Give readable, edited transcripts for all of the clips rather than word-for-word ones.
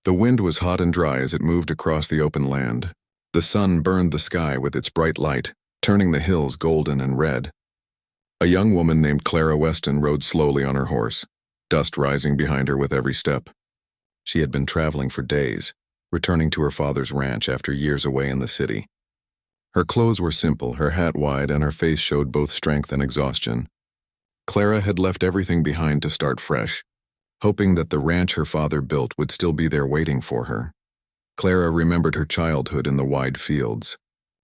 The wind was hot and dry as it moved across the open land. The sun burned the sky with its bright light, turning the hills golden and red. A young woman named Clara Weston rode slowly on her horse, dust rising behind her with every step. She had been traveling for days, returning to her father's ranch after years away in the city. Her clothes were simple, her hat wide, and her face showed both strength and exhaustion. Clara had left everything behind to start fresh, hoping that the ranch her father built would still be there waiting for her. Clara remembered her childhood in the wide fields,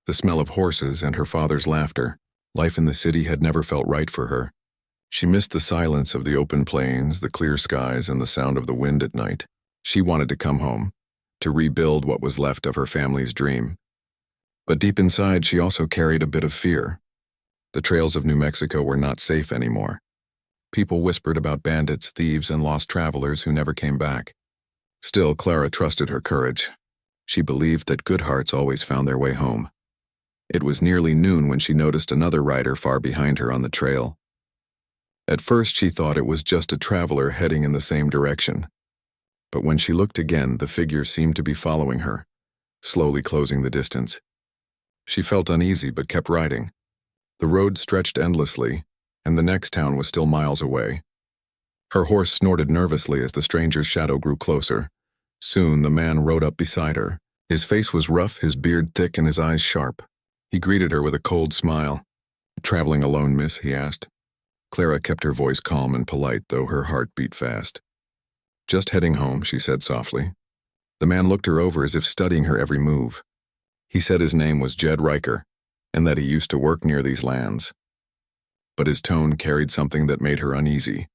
the smell of horses and her father's laughter. Life in the city had never felt right for her. She missed the silence of the open plains, the clear skies, and the sound of the wind at night. She wanted to come home, to rebuild what was left of her family's dream. But deep inside, she also carried a bit of fear. The trails of New Mexico were not safe anymore. People whispered about bandits, thieves, and lost travelers who never came back. Still, Clara trusted her courage. She believed that good hearts always found their way home. It was nearly noon when she noticed another rider far behind her on the trail. At first, she thought it was just a traveler heading in the same direction. But when she looked again, the figure seemed to be following her, slowly closing the distance. She felt uneasy but kept riding. The road stretched endlessly, and the next town was still miles away. Her horse snorted nervously as the stranger's shadow grew closer. Soon, the man rode up beside her. His face was rough, his beard thick, and his eyes sharp. He greeted her with a cold smile. "Traveling alone, miss?" he asked. Clara kept her voice calm and polite, though her heart beat fast. "Just heading home," she said softly. The man looked her over as if studying her every move. He said his name was Jed Riker, and that he used to work near these lands. But his tone carried something that made her uneasy,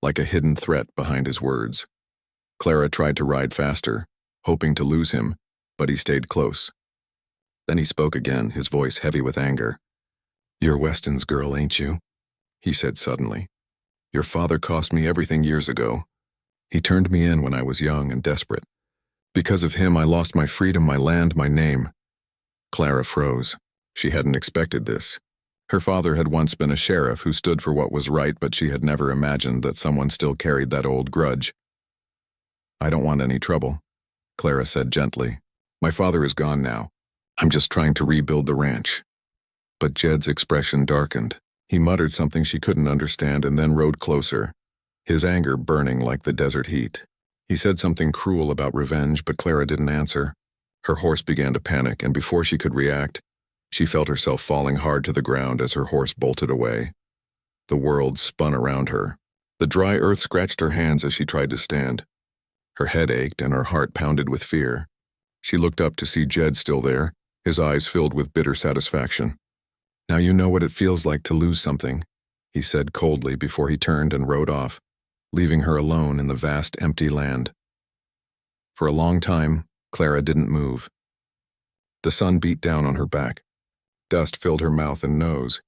like a hidden threat behind his words. Clara tried to ride faster, hoping to lose him, but he stayed close. Then he spoke again, his voice heavy with anger. "You're Weston's girl, ain't you?" he said suddenly. "Your father cost me everything years ago. He turned me in when I was young and desperate. Because of him, I lost my freedom, my land, my name." Clara froze. She hadn't expected this. Her father had once been a sheriff who stood for what was right, but she had never imagined that someone still carried that old grudge. "I don't want any trouble," Clara said gently. "My father is gone now. I'm just trying to rebuild the ranch." But Jed's expression darkened. He muttered something she couldn't understand and then rode closer, his anger burning like the desert heat. He said something cruel about revenge, but Clara didn't answer. Her horse began to panic, and before she could react, she felt herself falling hard to the ground as her horse bolted away. The world spun around her. The dry earth scratched her hands as she tried to stand. Her head ached and her heart pounded with fear. She looked up to see Jed still there, his eyes filled with bitter satisfaction. "Now you know what it feels like to lose something," he said coldly before he turned and rode off, leaving her alone in the vast empty land. For a long time, Clara didn't move. The sun beat down on her back. Dust filled her mouth and nose.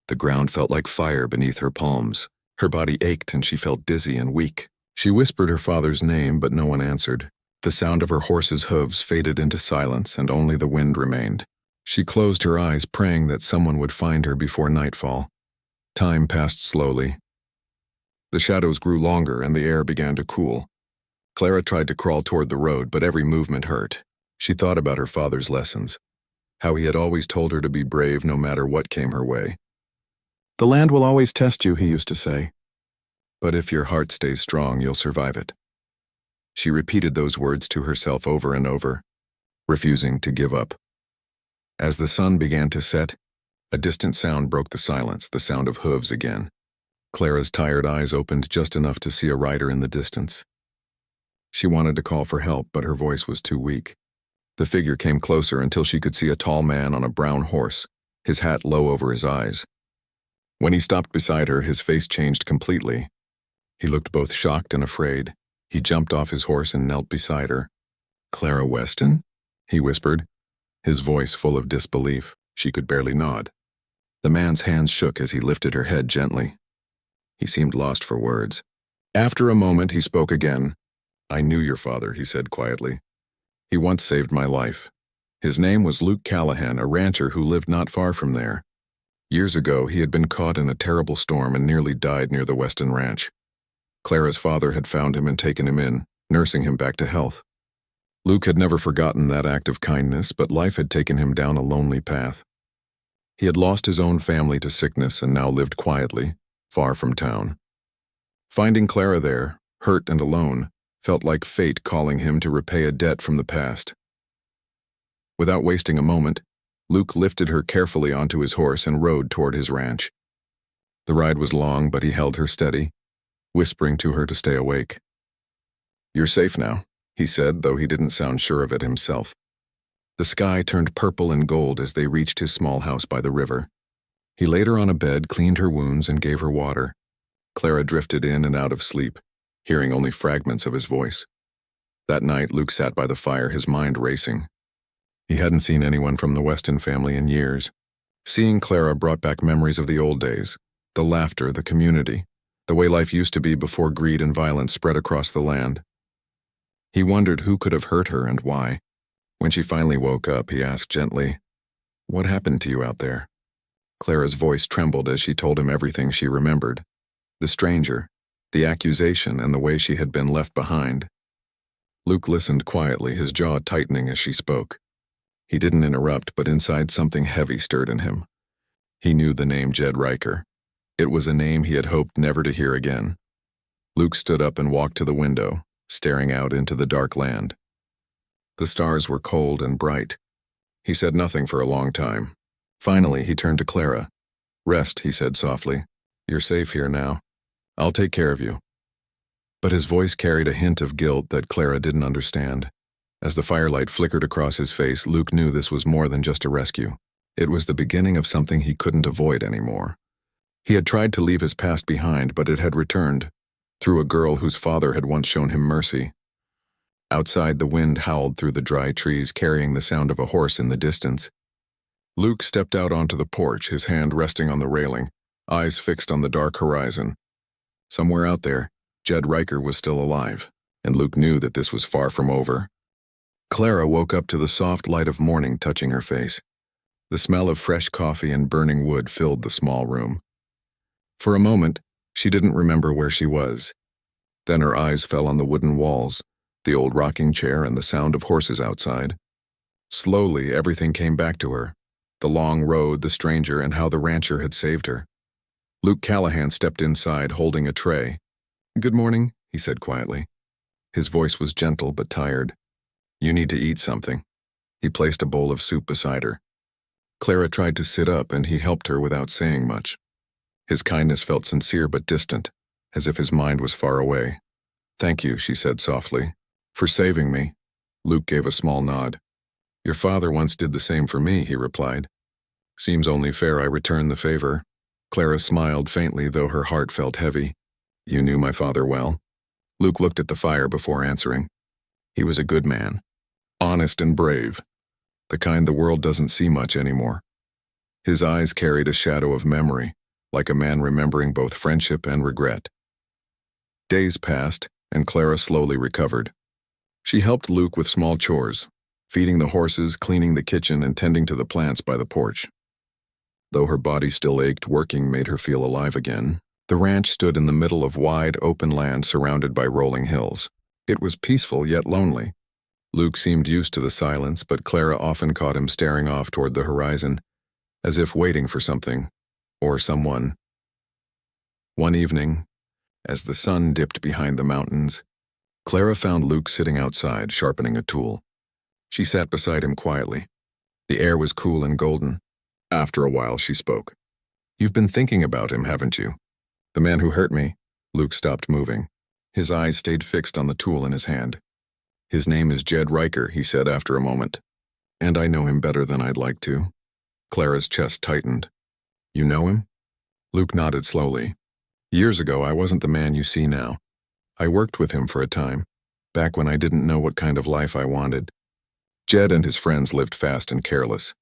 The ground felt like fire beneath her palms. Her body ached and she felt dizzy and weak. She whispered her father's name, but no one answered. The sound of her horse's hooves faded into silence, and only the wind remained. She closed her eyes, praying that someone would find her before nightfall. Time passed slowly. The shadows grew longer and the air began to cool. Clara tried to crawl toward the road, but every movement hurt. She thought about her father's lessons, how he had always told her to be brave no matter what came her way. "The land will always test you," he used to say. "But if your heart stays strong, you'll survive it." She repeated those words to herself over and over, refusing to give up. As the sun began to set, a distant sound broke the silence, the sound of hooves again. Clara's tired eyes opened just enough to see a rider in the distance. She wanted to call for help, but her voice was too weak. The figure came closer until she could see a tall man on a brown horse, his hat low over his eyes. When he stopped beside her, his face changed completely. He looked both shocked and afraid. He jumped off his horse and knelt beside her. "Clara Weston?" he whispered, his voice full of disbelief. She could barely nod. The man's hands shook as he lifted her head gently. He seemed lost for words. After a moment, he spoke again. "I knew your father," he said quietly. "He once saved my life. His name was Luke Callahan, a rancher who lived not far from there. Years ago, he had been caught in a terrible storm and nearly died near the Weston Ranch. Clara's father had found him and taken him in, nursing him back to health. Luke had never forgotten that act of kindness, but life had taken him down a lonely path. He had lost his own family to sickness and now lived quietly, far from town. Finding Clara there, hurt and alone, felt like fate calling him to repay a debt from the past. Without wasting a moment, Luke lifted her carefully onto his horse and rode toward his ranch. The ride was long, but he held her steady, whispering to her to stay awake. "You're safe now," he said, though he didn't sound sure of it himself. The sky turned purple and gold as they reached his small house by the river. He laid her on a bed, cleaned her wounds, and gave her water. Clara drifted in and out of sleep, hearing only fragments of his voice. That night, Luke sat by the fire, his mind racing. He hadn't seen anyone from the Weston family in years. Seeing Clara brought back memories of the old days, the laughter, the community, the way life used to be before greed and violence spread across the land. He wondered who could have hurt her and why. When she finally woke up, he asked gently, "What happened to you out there?" Clara's voice trembled as she told him everything she remembered. The stranger, the accusation, and the way she had been left behind. Luke listened quietly, his jaw tightening as she spoke. He didn't interrupt, but inside something heavy stirred in him. He knew the name Jed Riker. It was a name he had hoped never to hear again. Luke stood up and walked to the window, staring out into the dark land. The stars were cold and bright. He said nothing for a long time. Finally, he turned to Clara. "Rest," he said softly. "You're safe here now. I'll take care of you." But his voice carried a hint of guilt that Clara didn't understand. As the firelight flickered across his face, Luke knew this was more than just a rescue. It was the beginning of something he couldn't avoid anymore. He had tried to leave his past behind, but it had returned, through a girl whose father had once shown him mercy. Outside, the wind howled through the dry trees, carrying the sound of a horse in the distance. Luke stepped out onto the porch, his hand resting on the railing, eyes fixed on the dark horizon. Somewhere out there, Jed Riker was still alive, and Luke knew that this was far from over. Clara woke up to the soft light of morning touching her face. The smell of fresh coffee and burning wood filled the small room. For a moment, she didn't remember where she was. Then her eyes fell on the wooden walls, the old rocking chair, and the sound of horses outside. Slowly, everything came back to her. The long road, the stranger, and how the rancher had saved her. Luke Callahan stepped inside, holding a tray. "Good morning," he said quietly. His voice was gentle but tired. "You need to eat something." He placed a bowl of soup beside her. Clara tried to sit up, and he helped her without saying much. His kindness felt sincere but distant, as if his mind was far away. "Thank you," she said softly, "for saving me." Luke gave a small nod. "Your father once did the same for me," he replied. "Seems only fair I return the favor." Clara smiled faintly, though her heart felt heavy. "You knew my father well?" Luke looked at the fire before answering. "He was a good man, honest and brave, the kind the world doesn't see much anymore." His eyes carried a shadow of memory, like a man remembering both friendship and regret. Days passed, and Clara slowly recovered. She helped Luke with small chores, feeding the horses, cleaning the kitchen, and tending to the plants by the porch. Though her body still ached, working made her feel alive again. The ranch stood in the middle of wide, open land surrounded by rolling hills. It was peaceful yet lonely. Luke seemed used to the silence, but Clara often caught him staring off toward the horizon, as if waiting for something, or someone. One evening, as the sun dipped behind the mountains, Clara found Luke sitting outside, sharpening a tool. She sat beside him quietly. The air was cool and golden. After a while, she spoke. "You've been thinking about him, haven't you? The man who hurt me." Luke stopped moving. His eyes stayed fixed on the tool in his hand. "His name is Jed Riker," he said after a moment. "And I know him better than I'd like to." Clara's chest tightened. "You know him?" Luke nodded slowly. "Years ago, I wasn't the man you see now. I worked with him for a time, back when I didn't know what kind of life I wanted. Jed and his friends lived fast and careless.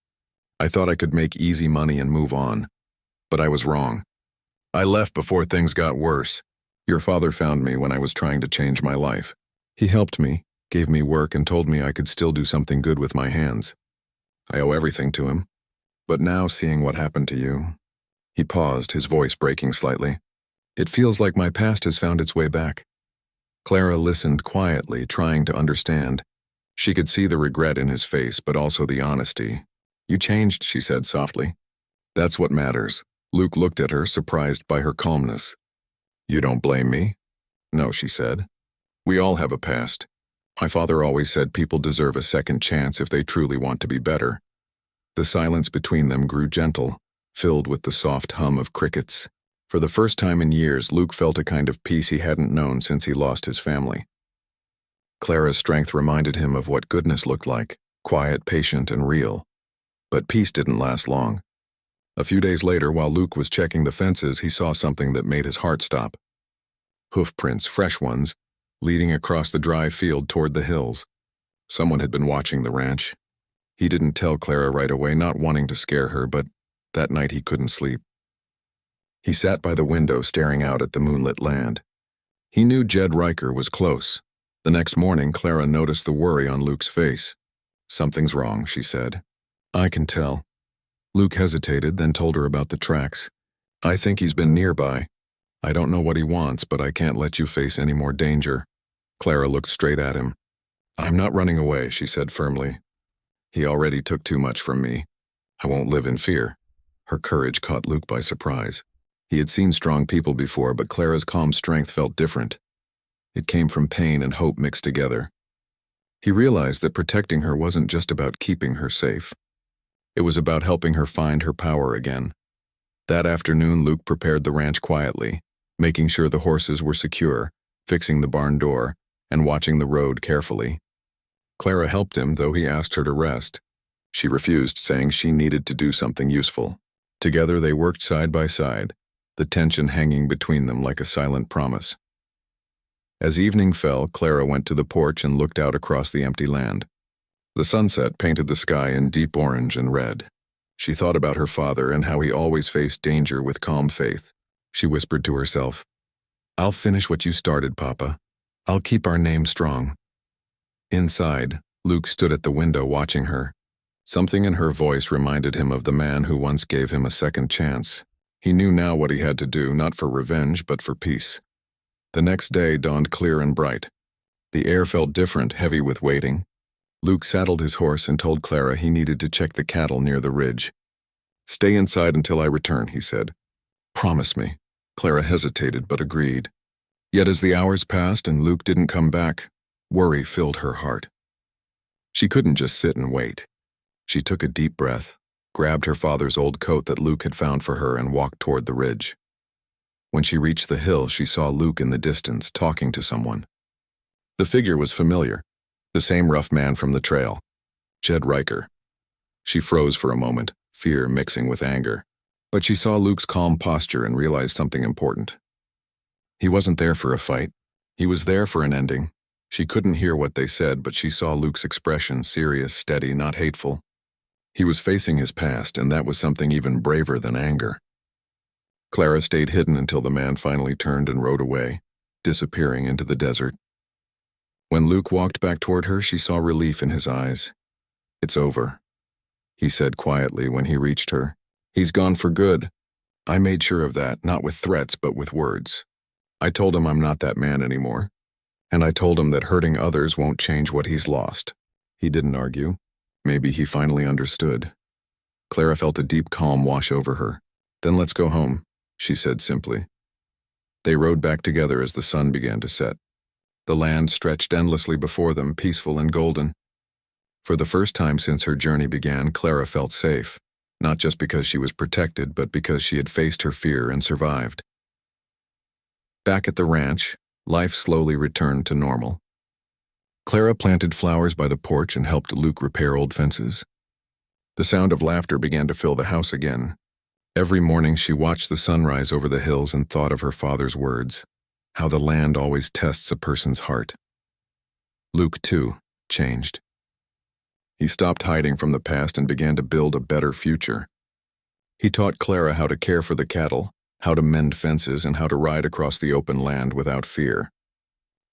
I thought I could make easy money and move on, but I was wrong. I left before things got worse. Your father found me when I was trying to change my life. He helped me, gave me work, and told me I could still do something good with my hands. I owe everything to him. But now, seeing what happened to you..." He paused, his voice breaking slightly. "It feels like my past has found its way back." Clara listened quietly, trying to understand. She could see the regret in his face, but also the honesty. "You changed," she said softly. "That's what matters." Luke looked at her, surprised by her calmness. "You don't blame me?" "No," she said. "We all have a past. My father always said people deserve a second chance if they truly want to be better." The silence between them grew gentle, filled with the soft hum of crickets. For the first time in years, Luke felt a kind of peace he hadn't known since he lost his family. Clara's strength reminded him of what goodness looked like, quiet, patient, and real. But peace didn't last long. A few days later, while Luke was checking the fences, he saw something that made his heart stop. Hoof prints, fresh ones, leading across the dry field toward the hills. Someone had been watching the ranch. He didn't tell Clara right away, not wanting to scare her, but that night he couldn't sleep. He sat by the window staring out at the moonlit land. He knew Jed Riker was close. The next morning, Clara noticed the worry on Luke's face. "Something's wrong," she said. "I can tell." Luke hesitated, then told her about the tracks. "I think he's been nearby. I don't know what he wants, but I can't let you face any more danger." Clara looked straight at him. "I'm not running away," she said firmly. "He already took too much from me. I won't live in fear." Her courage caught Luke by surprise. He had seen strong people before, but Clara's calm strength felt different. It came from pain and hope mixed together. He realized that protecting her wasn't just about keeping her safe. It was about helping her find her power again. That afternoon, Luke prepared the ranch quietly, making sure the horses were secure, fixing the barn door, and watching the road carefully. Clara helped him, though he asked her to rest. She refused, saying she needed to do something useful. Together they worked side by side, the tension hanging between them like a silent promise. As evening fell, Clara went to the porch and looked out across the empty land. The sunset painted the sky in deep orange and red. She thought about her father and how he always faced danger with calm faith. She whispered to herself, "I'll finish what you started, Papa. I'll keep our name strong." Inside, Luke stood at the window watching her. Something in her voice reminded him of the man who once gave him a second chance. He knew now what he had to do, not for revenge, but for peace. The next day dawned clear and bright. The air felt different, heavy with waiting. Luke saddled his horse and told Clara he needed to check the cattle near the ridge. "Stay inside until I return," he said. "Promise me." Clara hesitated but agreed. Yet as the hours passed and Luke didn't come back, worry filled her heart. She couldn't just sit and wait. She took a deep breath, grabbed her father's old coat that Luke had found for her, and walked toward the ridge. When she reached the hill, she saw Luke in the distance, talking to someone. The figure was familiar, the same rough man from the trail, Jed Riker. She froze for a moment, fear mixing with anger. But she saw Luke's calm posture and realized something important. He wasn't there for a fight. He was there for an ending. She couldn't hear what they said, but she saw Luke's expression, serious, steady, not hateful. He was facing his past, and that was something even braver than anger. Clara stayed hidden until the man finally turned and rode away, disappearing into the desert. When Luke walked back toward her, she saw relief in his eyes. "It's over," he said quietly when he reached her. "He's gone for good. I made sure of that, not with threats, but with words. I told him I'm not that man anymore. And I told him that hurting others won't change what he's lost." He didn't argue. Maybe he finally understood. Clara felt a deep calm wash over her. "Then let's go home," she said simply. They rode back together as the sun began to set. The land stretched endlessly before them, peaceful and golden. For the first time since her journey began, Clara felt safe, not just because she was protected, but because she had faced her fear and survived. Back at the ranch, life slowly returned to normal. Clara planted flowers by the porch and helped Luke repair old fences. The sound of laughter began to fill the house again. Every morning she watched the sunrise over the hills and thought of her father's words, how the land always tests a person's heart. Luke, too, changed. He stopped hiding from the past and began to build a better future. He taught Clara how to care for the cattle, how to mend fences, and how to ride across the open land without fear.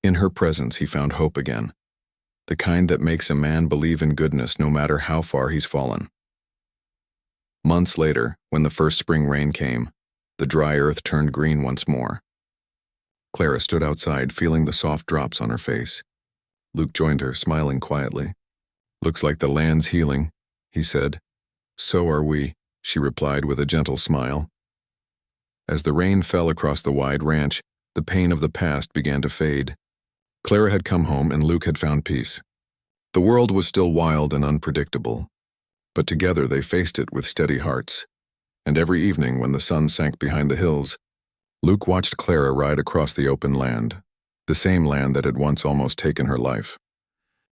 In her presence, he found hope again, the kind that makes a man believe in goodness no matter how far he's fallen. Months later, when the first spring rain came, the dry earth turned green once more. Clara stood outside, feeling the soft drops on her face. Luke joined her, smiling quietly. "Looks like the land's healing," he said. "So are we," she replied with a gentle smile. As the rain fell across the wide ranch, the pain of the past began to fade. Clara had come home and Luke had found peace. The world was still wild and unpredictable, but together they faced it with steady hearts. And every evening when the sun sank behind the hills, Luke watched Clara ride across the open land, the same land that had once almost taken her life.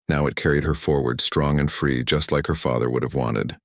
Now it carried her forward strong and free, just like her father would have wanted.